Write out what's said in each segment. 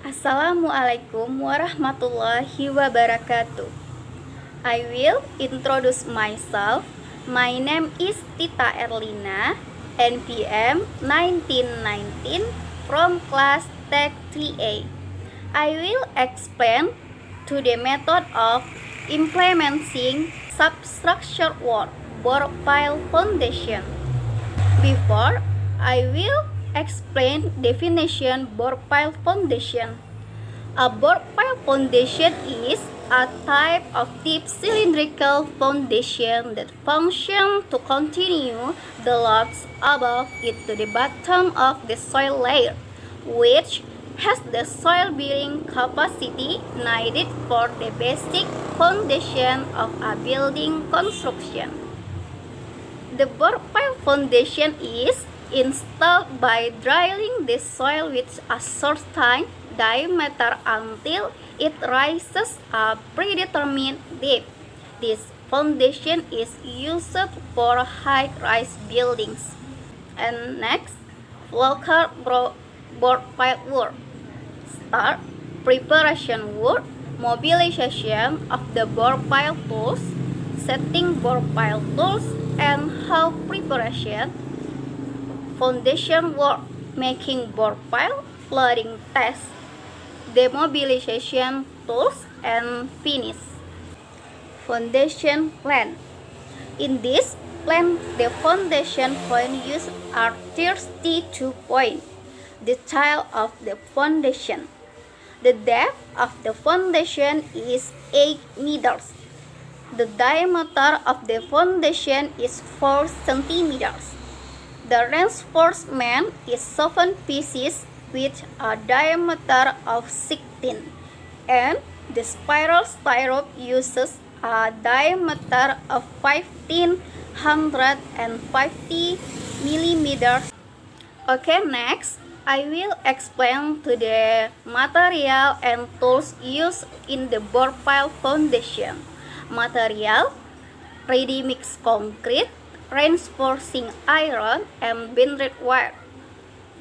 Assalamualaikum warahmatullahi wabarakatuh. I will introduce myself. My name is Tita Erlina, NPM 1919 from class Tech 3A. I will explain to the method of implementing substructure work, bore pile foundation. Before, I will explain definition bore pile foundation. A bore pile foundation is a type of deep cylindrical foundation that functions to continue the loads above it to the bottom of the soil layer, which has the soil bearing capacity needed for the basic foundation of a building construction. The bore pile foundation is installed by drilling the soil with a certain diameter until it rises a predetermined depth. This foundation is used for high-rise buildings. And next, local bore pile work. Start preparation work, mobilization of the bore pile tools, setting bore pile tools, and half preparation. Foundation work, making bore pile, loading test, demobilization tools, and finish. Foundation plan. In this plan, the foundation point used are 32 points. Detail of the foundation. The depth of the foundation is 8 meters. The diameter of the foundation is 4 centimeters. The reinforcement is 7 pieces with a diameter of 16, and the spiral tie rope uses a diameter of 1550 millimeters. Okay, next I will explain to the material and tools used in the bore pile foundation. Material: ready mix concrete, reinforcing iron, and bended wire.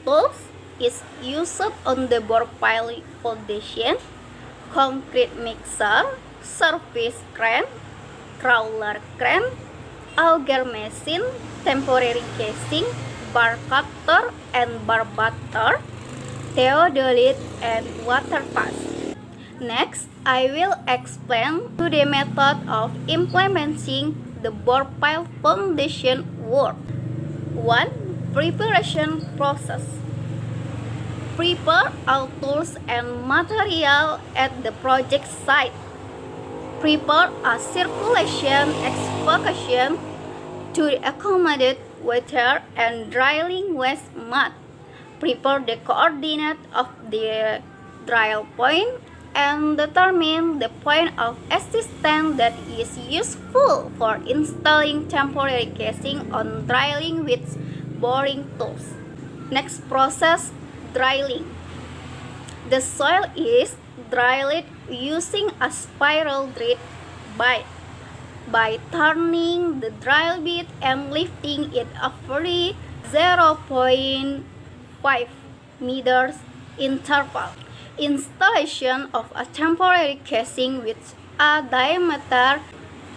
Tools is used on the bore pile foundation: concrete mixer, surface crane, crawler crane, auger machine, temporary casing, bar cutter and bar butter, theodolite, and water pass. Next, I will explain to the method of implementing the bore pile foundation work. 1. Preparation process. Prepare all tools and material at the project site. Prepare a circulation excavation to accommodate water and drilling waste mud. Prepare the coordinate of the drill point and determine the point of assistance that is useful for installing temporary casing on drilling with boring tools. Next process, drilling. The soil is drilled using a spiral drill bit. By turning the drill bit and lifting it every 0.5 meters interval. Installation of a temporary casing with a diameter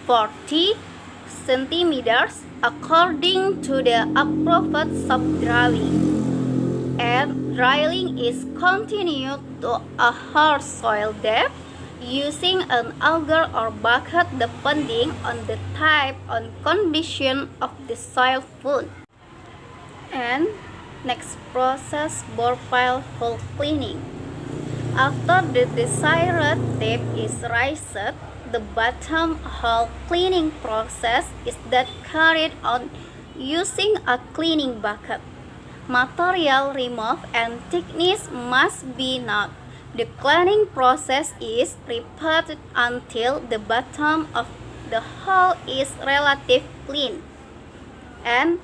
40 centimeters according to the approved sub-drilling. And drilling is continued to a hard soil depth using an auger or bucket depending on the type and condition of the soil found. And next process, bore pile hole cleaning. After the desired depth is raised, the bottom hole cleaning process is then carried on using a cleaning bucket. Material removed and thickness must be known. The cleaning process is repeated until the bottom of the hole is relatively clean. And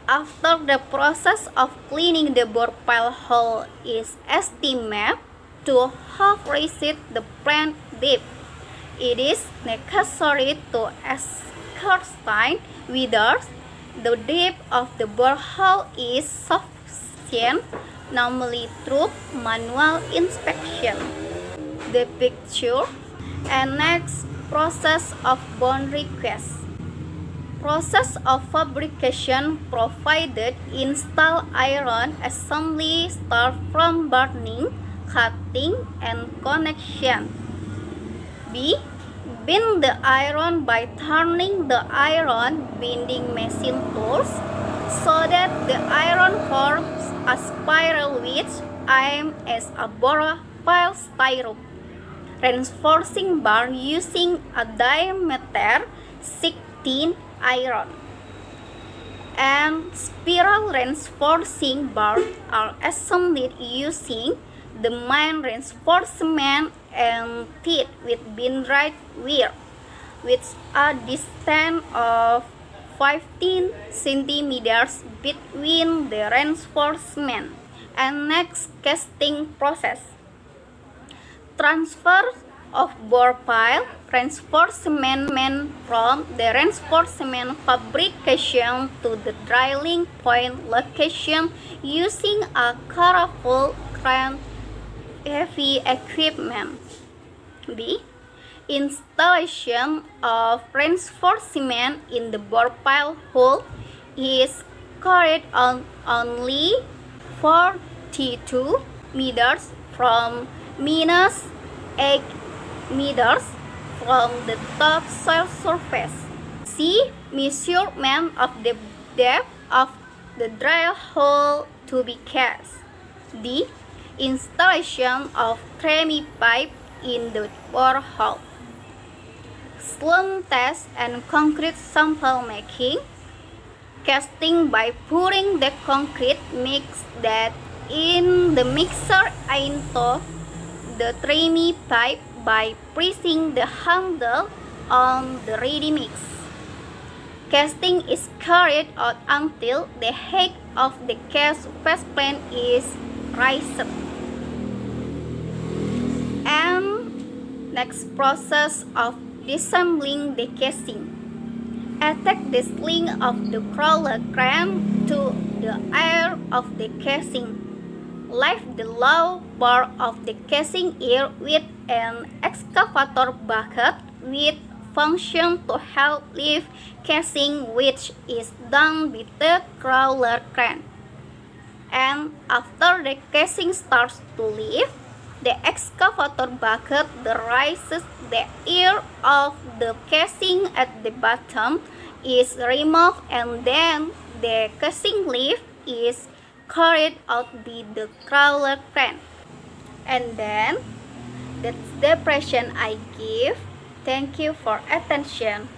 after the process of cleaning the bore pile hole is estimated to have reached the planned depth, it is necessary to ascertain whether the depth of the borehole is sufficient normally through manual inspection. The picture and next process of bond request. Process of fabrication provided install iron assembly start from burning, cutting, and connection. B. Bind the iron by turning the iron binding machine tools so that the iron forms a spiral which aims as a profile stirrup. Reinforcing bar using a diameter 16 iron. And spiral reinforcing bars are assembled using the main reinforcement and teeth with bindrite wire, with a distance of 15 centimeters between the reinforcement. And next casting process. Transfer of bore pile reinforcement from the reinforcement fabrication to the drilling point location using a careful crane heavy equipment. B. Installation of reinforcement in the bore pile hole is carried on only 42 meters from minus 8 meters from the topsoil surface. C. Measurement of the depth of the drill hole to be cast. D. Installation of tremie pipe in the borehole. Slump test and concrete sample making. Casting by pouring the concrete mix that in the mixer into the tremie pipe by pressing the handle on the ready mix. Casting is carried out until the height of the cast faceplate is raised. And next process of disassembling the casing. Attach the sling of the crawler crane to the ear of the casing. Lift the low bar of the casing ear with an excavator bucket with function to help lift casing, which is done with the crawler crane. And after the casing starts to lift, the excavator bucket raises the ear of the casing at the bottom is removed, and then the casing lift is carried out by the crawler crane. And then that's the impression I give. Thank you for attention.